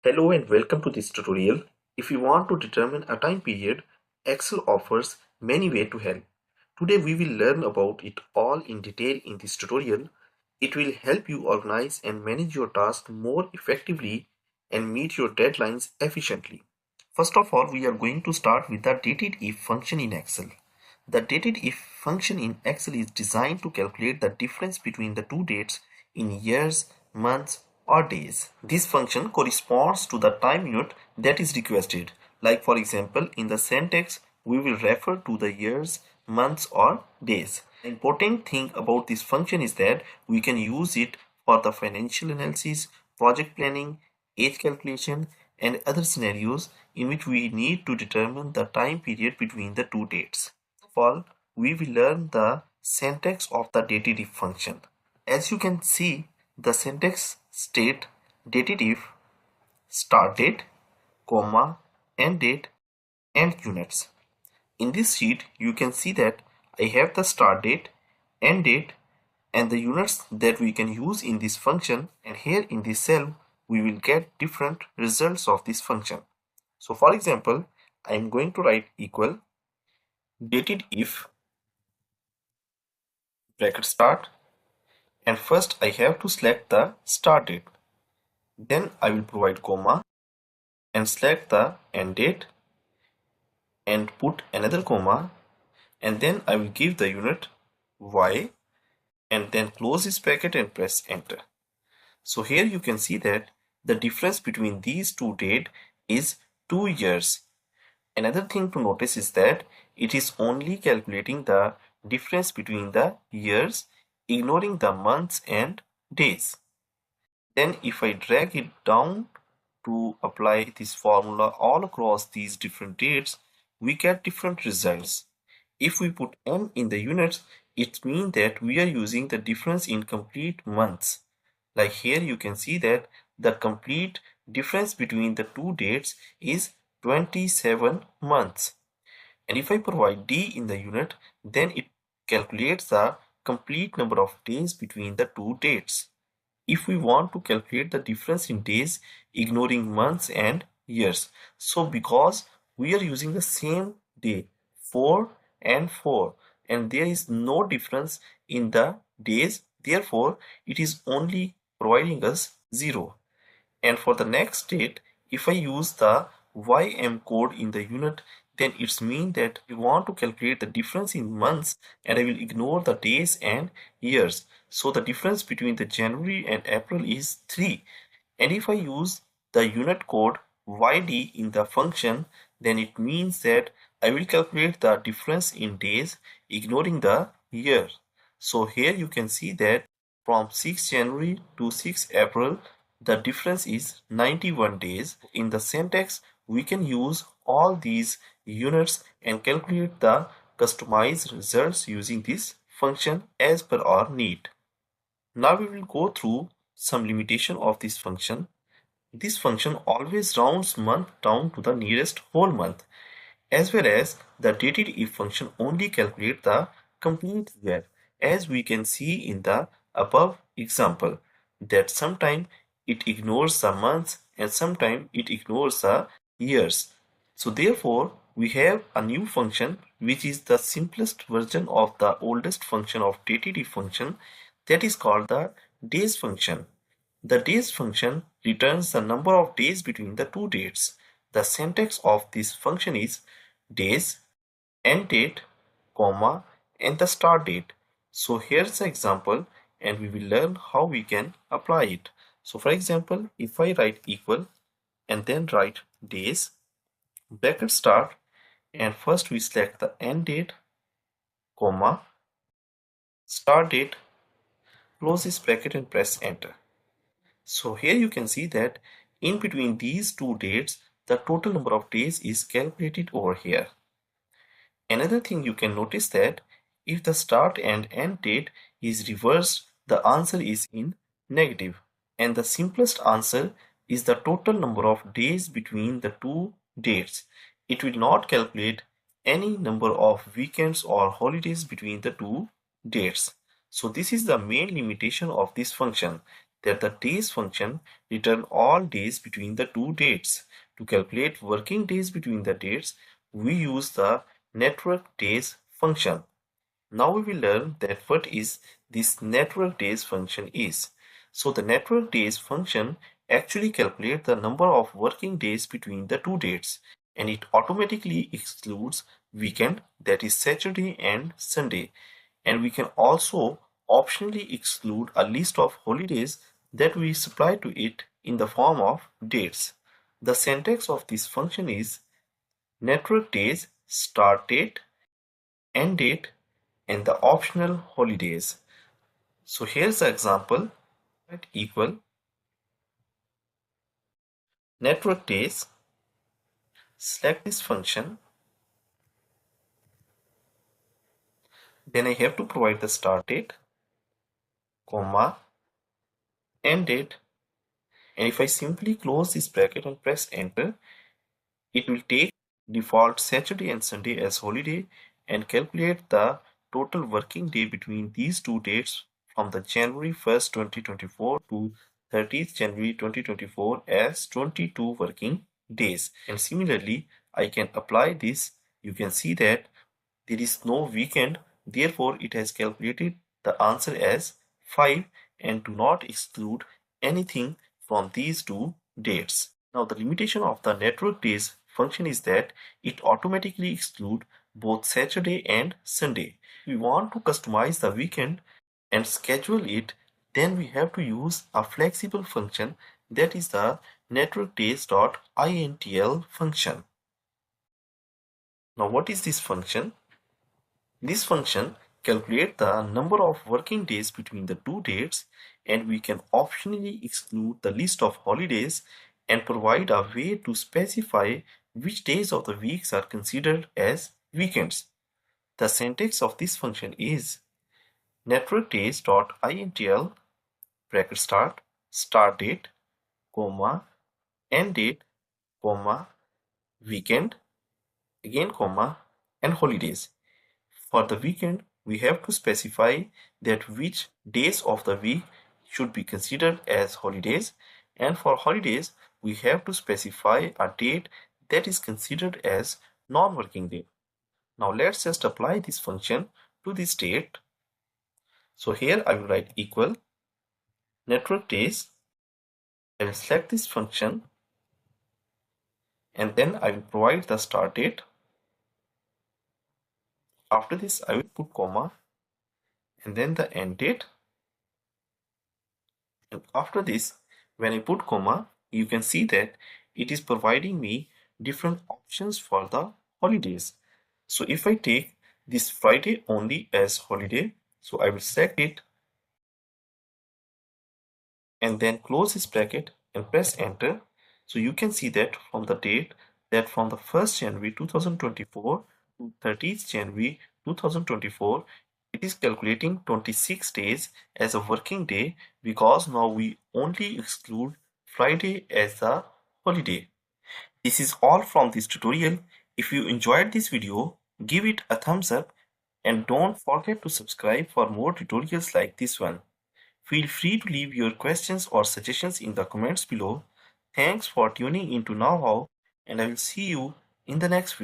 Hello and welcome to this tutorial. If you want to determine a time period, Excel offers many ways to help. Today we will learn about it all in detail in this tutorial. It will help you organize and manage your tasks more effectively and meet your deadlines efficiently. First of all, we are going to start with the DATEDIF function in Excel. The DATEDIF function in Excel is designed to calculate the difference between the two dates in years, months, or days. This function corresponds to the time unit that is requested. Like for example, in the syntax, we will refer to the years, months, or days. The important thing about this function is that we can use it for the financial analysis, project planning, age calculation, and other scenarios in which we need to determine the time period between the two dates. First of all, we will learn the syntax of the DATEDIF function. As you can see, the syntax state DATEDIF start date, comma, end date, and units. In this sheet, you can see that I have the start date, end date, and the units that we can use in this function, and here in this cell we will get different results of this function. So for example, I am going to write equal DATEDIF bracket start, and first I have to select the start date. Then I will provide comma and select the end date and put another comma, and then I will give the unit y and then close this bracket and press enter. So here you can see that the difference between these two dates is 2 years. Another thing to notice is that it is only calculating the difference between the years, ignoring the months and days. Then if I drag it down to apply this formula all across these different dates, we get different results. If we put m in the units, it means that we are using the difference in complete months. Like here you can see that the complete difference between the two dates is 27 months. And if I provide d in the unit, then it calculates the complete number of days between the two dates. If we want to calculate the difference in days, ignoring months and years, so because we are using the same day 4 and 4 and there is no difference in the days, therefore it is only providing us 0. And for the next date, if I use the ym code in the unit, then it's mean that we want to calculate the difference in months and I will ignore the days and years. So the difference between the January and April is 3. And if I use the unit code yd in the function, then it means that I will calculate the difference in days ignoring the year. So here you can see that from 6 January to 6 April, the difference is 91 days. In the syntax, we can use all these units and calculate the customized results using this function as per our need. Now we will go through some limitation of this function. This function always rounds month down to the nearest whole month, as well as the DATEDIF function only calculates the complete year, as we can see in the above example, that sometimes it ignores the months and sometimes it ignores the years. So therefore, we have a new function which is the simplest version of the oldest function of DATEDIF function, that is called the days function. The days function returns the number of days between the two dates. The syntax of this function is days, end date, comma, and the start date. So here's the example and we will learn how we can apply it. So for example, if I write equal and then write days, bracket start, and first we select the end date, comma, start date, close this bracket and press enter. So here you can see that in between these two dates, the total number of days is calculated over here. Another thing you can notice that if the start and end date is reversed, the answer is in negative. And the simplest answer is the total number of days between the two dates. It will not calculate any number of weekends or holidays between the two dates. So this is the main limitation of this function, that the days function return all days between the two dates. To calculate working days between the dates, we use the network days function. Now we will learn that what is this network days function is. So the network days function actually calculates the number of working days between the two dates, and it automatically excludes weekend, that is Saturday and Sunday, and we can also optionally exclude a list of holidays that we supply to it in the form of dates. The syntax of this function is network days start date, end date, and the optional holidays. So here's the example, right? Equal network days, select this function, then I have to provide the start date, comma, end date, and if I simply close this bracket and press enter, it will take default Saturday and Sunday as holiday and calculate the total working day between these two dates from the January 1st, 2024 to 30th January 2024 as 22 working days. And similarly, I can apply this. You can see that there is no weekend, therefore it has calculated the answer as 5 and do not exclude anything from these two dates. Now the limitation of the network days function is that it automatically excludes both Saturday and Sunday. If we want to customize the weekend and schedule it, then we have to use a flexible function, that is the NETWORKDAYS.INTL function. Now what is this function? This function calculates the number of working days between the two dates, and we can optionally exclude the list of holidays and provide a way to specify which days of the weeks are considered as weekends. The syntax of this function is networkdays.intl bracket start date, comma, end date, comma, weekend, again comma, and holidays. For the weekend, we have to specify that which days of the week should be considered as holidays, and for holidays, we have to specify a date that is considered as non-working day. Now let's just apply this function to this date. So here I will write equal network days. I will select this function and then I will provide the start date. After this, I will put comma and then the end date. And after this, when I put comma, you can see that it is providing me different options for the holidays. So if I take this Friday only as holiday, so I will select it and then close this bracket and press enter. So you can see that from the date that from the 1st January 2024 to 30th January 2024, it is calculating 26 days as a working day, because now we only exclude Friday as a holiday. This is all from this tutorial. If you enjoyed this video, give it a thumbs up and don't forget to subscribe for more tutorials like this one. Feel free to leave your questions or suggestions in the comments below. Thanks for tuning in to Now How, and I will see you in the next video.